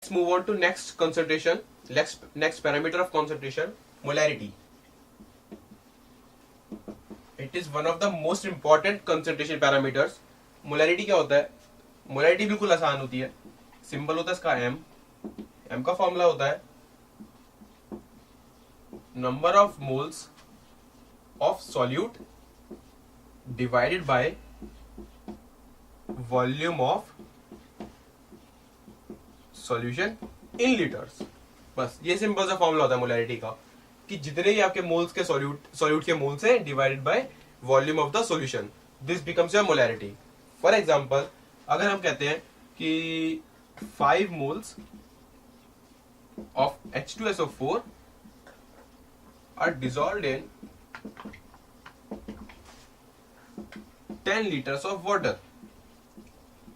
Let's move on to next concentration. Next parameter of concentration, molarity. It is one of the most important concentration parameters. Molarity क्या होता है? Molarity बिल्कुल आसान होती है. Symbol होता है इसका m. m का फॉर्मूला होता है number of moles of solute divided by volume of solution in litres. बस ये सिंपल सा फॉर्मूला होता है मोलैरिटी का कि जितने भी आपके मोल्स के सॉल्यूट के मोल्स हैं divided by volume of the solution, this becomes your molarity. For example, अगर हम कहते हैं कि 5 moles of H2SO4 are dissolved in 10 litres of water.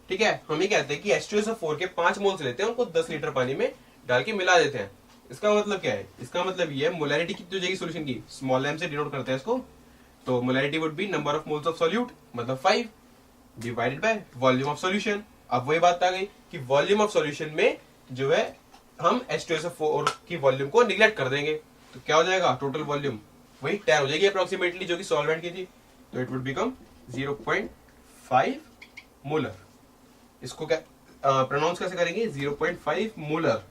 ठीक है, हम ही कहते हैं कि H2SO4 के 5 मोल्स लेते हैं, उनको 10 लीटर पानी में डाल के मिला देते हैं. इसका मतलब क्या है? इसका मतलब ये मोलैरिटी कितनी हो जाएगी सोल्यूशन की? स्मॉल m से डिनोट करते हैं इसको. तो molarity would be number of moles of solute, मतलब 5 divided by volume of solution. अब वही बात आ गई कि वॉल्यूम ऑफ सॉल्यूशन में जो है हम H2SO4 की वॉल्यूम को निगलेक्ट कर देंगे. तो क्या हो जाएगा? टोटल वॉल्यूम वही 10 हो जाएगी अप्रोक्सीमेटली, जो कि सॉल्वेंट की थी. तो इट वुड बिकम 0.5 मोलर. इसको क्या प्रोनाउंस कैसे करेंगे? 0.5 मोलर.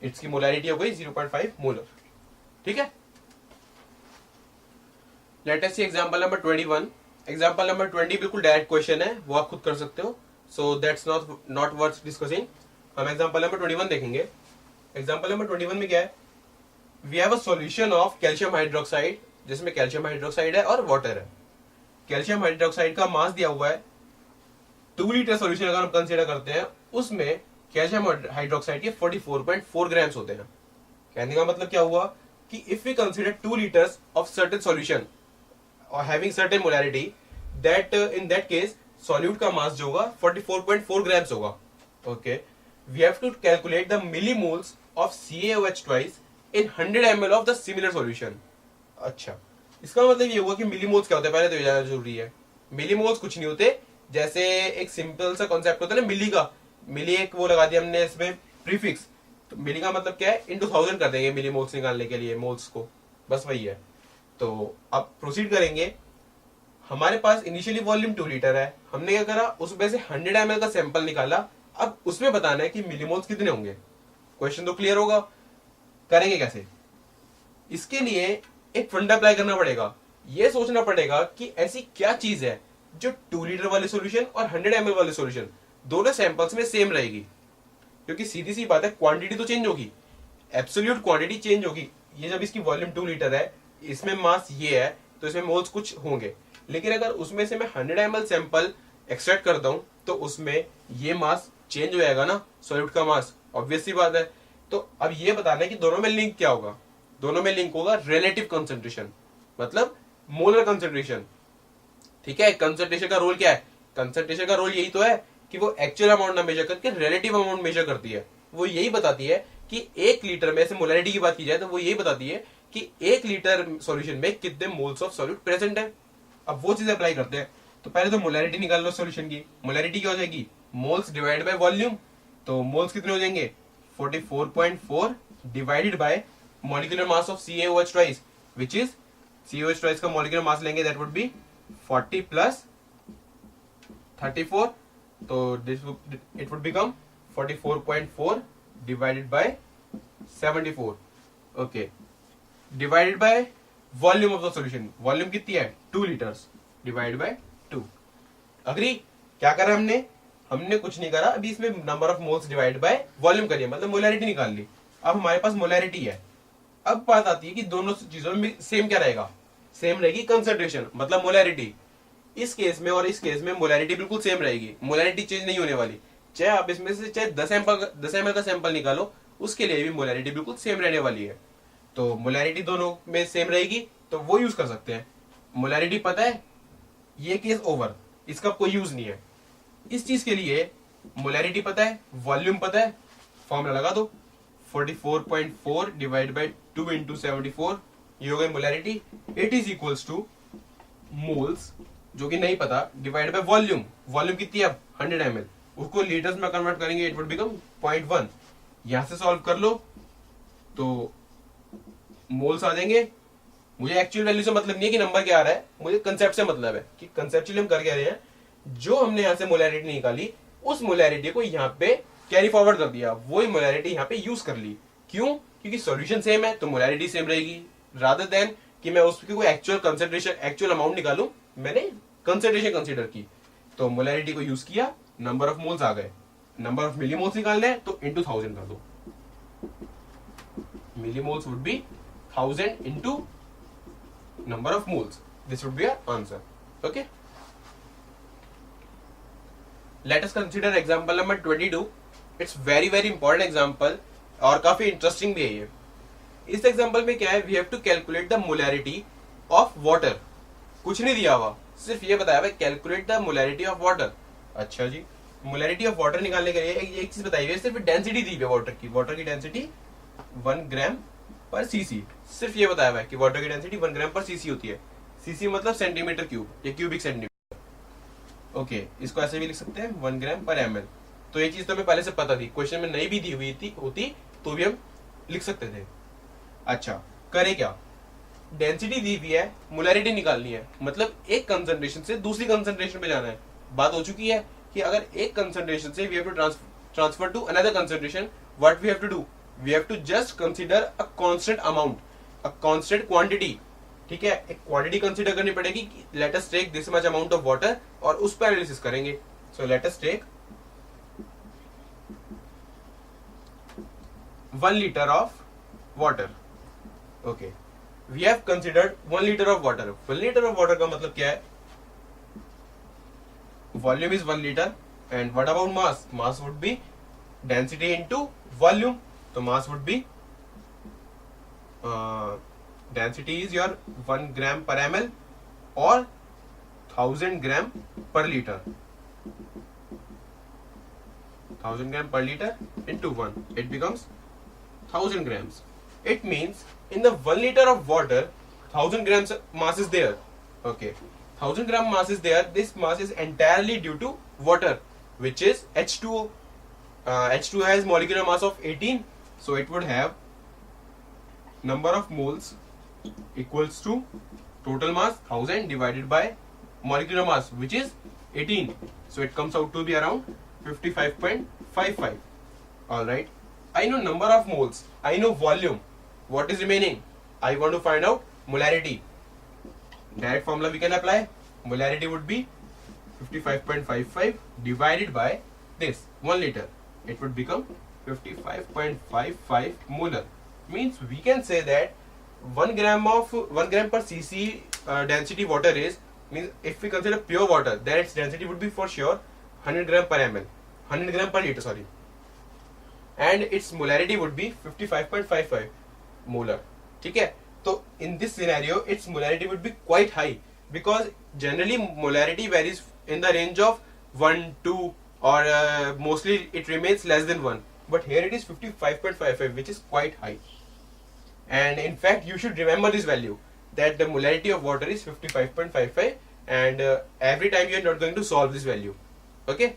इसकी मोलैरिटी हो गई 0.5 मोलर. ठीक है. लेट अस सी एग्जांपल नंबर 21. एग्जांपल नंबर 20 बिल्कुल डायरेक्ट क्वेश्चन है, वो आप खुद कर सकते हो. So that's not worth discussing. हम एग्जांपल नंबर 21 देखेंगे. एग्जांपल नंबर 21 में क्या है? We have a solution of calcium hydroxide, जिसमें कैल्शियम हाइड्रोक्साइड है और वाटर है. कैल्शियम हाइड्रोक्साइड का मास दिया हुआ है 2 लीटर सॉल्यूशन. अगर हम कंसीडर करते हैं, उसमें कैल्शियम हाइड्रोक्साइड के 44.4 ग्राम्स होते हैं. कहने का मतलब क्या हुआ कि if we consider 2 litres of certain solution और having certain molarity, that in that case solute का मास जो होगा 44.4 ग्राम्स होगा. Okay, we have to calculate the millimoles of CaOH twice in 100 ml of the similar solution. अच्छा, इसका मतलब ये हुआ कि मिलीमोल्स क्या होते हैं, पहले तो ये जानना जरूरी है. मिलीमोल्स कुछ नहीं होते, जैसे एक सिंपल सा कॉन्सेप्ट होता है ना मिली का. मिली एक वो लगा दिया हमने इसमें प्रीफिक्स, तो मिली का मतलब क्या है? इंटू 1000 कर देंगे मिली मोल्स निकालने के लिए मोल्स को. बस वही है. तो अब प्रोसीड करेंगे. हमारे पास इनिशियली वॉल्यूम 2 लीटर है. हमने क्या करा? उसमें से 100 ml का सैंपल निकाला. अब उसमें बताना है कि मिलीमोल्स कितने होंगे. क्वेश्चन तो क्लियर होगा. करेंगे कैसे? इसके लिए एक फंडा अप्लाई करना पड़ेगा. ये सोचना पड़ेगा कि ऐसी क्या चीज है जो 2 लीटर वाले सॉल्यूशन और 100 ml वाले सॉल्यूशन दोनों सैंपल्स में सेम रहेगी. क्योंकि सीधी सी बात है, क्वांटिटी तो चेंज होगी, एब्सोल्यूट क्वांटिटी चेंज होगी. ये जब इसकी वॉल्यूम 2 लीटर है, इसमें मास ये है, तो इसमें मोल्स कुछ होंगे. लेकिन अगर उसमें से मैं 100 ml सैंपल एक्सट्रैक्ट करता हूं, तो उसमें ये मास चेंज हो जाएगा ना, सॉल्यूट का मास. ऑब्वियस सी बात है. तो अब ये बताना है कि दोनों में लिंक क्या होगा. दोनों में लिंक होगा रिलेटिव कंसेंट्रेशन, मतलब मोलर कंसेंट्रेशन. ठीक है. कंसेंट्रेशन का रोल क्या है? कंसेंट्रेशन का रोल यही तो है कि वो एक्चुअल अमाउंट ना मेजर करके रिलेटिव अमाउंट मेजर करती है. वो यही बताती है कि 1 लीटर में, से मोलैरिटी की बात की जाए तो वो यही बताती है कि 1 लीटर सॉल्यूशन में कितने मोल्स ऑफ सॉल्यूट प्रेजेंट है. अब वो चीज अप्लाई करते हैं. तो पहले तो मोलैरिटी निकाल लो सॉल्यूशन की. मोलैरिटी क्या हो जाएगी? Moles divide by volume. तो मोल्स कितने हो जाएंगे? 44.4 divided by molecular mass of CaOH twice, which is CaOH twice का मॉलिक्यूलर मास लेंगे, दैट वुड बी 40 प्लस 34. तो it would become 44.4 divided by 74. Okay, divided by volume of the solution. Volume कितनी है? 2 liters divided by 2. Agree? क्या करा हमने? हमने कुछ नहीं करा. अभी इसमें number of moles divide by volume करिए, मतलब मोलैरिटी निकाल ली. अब हमारे पास मोलैरिटी है. अब बात आती है कि दोनों चीजों में सेम क्या रहेगा? सेम रहेगी कंसंट्रेशन, मतलब मोलैरिटी. इस केस में और इस केस में मोलैरिटी बिल्कुल सेम रहेगी. मोलैरिटी चेंज नहीं होने वाली. चाहे आप इसमें से चाहे 10 ml का सैंपल निकालो, उसके लिए भी मोलैरिटी बिल्कुल सेम रहने वाली है. तो मोलैरिटी दोनों में सेम रहेगी, तो वो यूज कर सकते हैं. मोलैरिटी पता है, ये केस ओवर, इसका कोई यूज नहीं है. इस चीज के लिए मोलैरिटी पता है, वॉल्यूम पता है, फॉर्मूला लगा दो. 44.4 डिवाइड बाय 2 इंटू 74, ये हो गई molarity. It is equals two moles, जो कि नहीं पता, डिवाइड बाय वॉल्यूम. वॉल्यूम कितनी है? 100 ml. उसको लीटर्स में कन्वर्ट करेंगे, इट वुड बिकम 0.1। यहां से सॉल्व कर लो तो मोल्स आ जाएंगे। मुझे एक्चुअल वैल्यू से मतलब नहीं है कि नंबर क्या आ रहा है, मुझे कंसेप्ट से मतलब है कि कंसेप्चुअली हम कर क्या रहे हैं, जो हमने यहां से मोलैरिटी निकाली उस मोलैरिटी को यहाँ पे कैरी फॉरवर्ड कर दिया, वही मोलैरिटी यहाँ पे यूज कर ली। क्यों? क्योंकि सॉल्यूशन सेम है तो मोलैरिटी सेम रहेगी, रादर देन कि मैं उसकी कोई एक्चुअल कंसेंट्रेशन एक्चुअल अमाउंट निकालूं, मैंने कंसेंट्रेशन कंसीडर की तो मोलैरिटी को यूज किया, नंबर ऑफ मोल्स आ गए। नंबर ऑफ मिलीमोल्स निकालने हैं तो इंटू 1000 कर दो, millimoles would be 1000 into number of moles. This would be our answer. Okay. Let us consider example number 22. It's very important example और काफी इंटरेस्टिंग भी है ये। इस एग्जाम्पल में क्या है, we have to calculate the molarity of water। कुछ नहीं दिया हुआ, सिर्फ ये बताया हुआ calculate the molarity of water। अच्छा जी, molarity of water निकालने के लिए एक चीज बताई हुई है, सिर्फ डेंसिटी दी हुई है वाटर की। वाटर की डेंसिटी 1 ग्राम पर सीसी, सिर्फ ये बताया हुआ है कि वाटर की डेंसिटी 1 ग्राम पर सीसी होती है। सीसी मतलब सेंटीमीटर क्यूब या क्यूबिक सेंटीमीटर। ओके, इसको ऐसे भी लिख सकते हैं 1 ग्राम पर ml। तो ये चीज तो हमें पहले से पता थी, क्वेश्चन में नहीं भी दी हुई थी होती तो भी हम लिख सकते थे। अच्छा, करें क्या, डेंसिटी दी हुई है, मोलैरिटी निकालनी है, मतलब एक कंसंट्रेशन से दूसरी कंसंट्रेशन पे जाना है। बात हो चुकी है कि अगर एक कंसंट्रेशन से we have to transfer to another concentration, what we have to do, we have to just consider a constant amount, a constant quantity। ठीक है, एक क्वांटिटी कंसीडर करनी पड़ेगी कि let us take this much amount of water और उस पर analysis करेंगे। so let us take 1 liter of water। okay, we have considered 1 liter of water। 1 liter of water का मतलब क्या है, volume is 1 liter and what about mass, mass would be density into volume। तो mass would be density is your 1 gram per ml or 1000 gram per liter, 1000 gram per liter into 1, it becomes 1000 grams। It means in the 1 liter of water 1000 grams mass is there। okay, 1000 gram mass is there, this mass is entirely due to water which is H2O। H2O has molecular mass of 18, so it would have number of moles equals to total mass 1000 divided by molecular mass which is 18, so it comes out to be around 55.55। alright, I know number of moles, I know volume, what is remaining, I want to find out molarity। direct formula we can apply, molarity would be 55.55 divided by this 1 liter, it would become 55.55 molar। means we can say that 1 gram per cc density water is, means if we consider pure water then its density would be for sure 100 gram per ml, 100 gram per liter sorry, and its molarity would be 55.55 molar। ठीक है, तो in this scenario its molarity would be quite high because generally molarity varies in the range of 1, 2 or mostly it remains less than 1, but here it is 55.55 which is quite high। and in fact you should remember this value that the molarity of water is 55.55 and every time you are not going to solve this value। okay,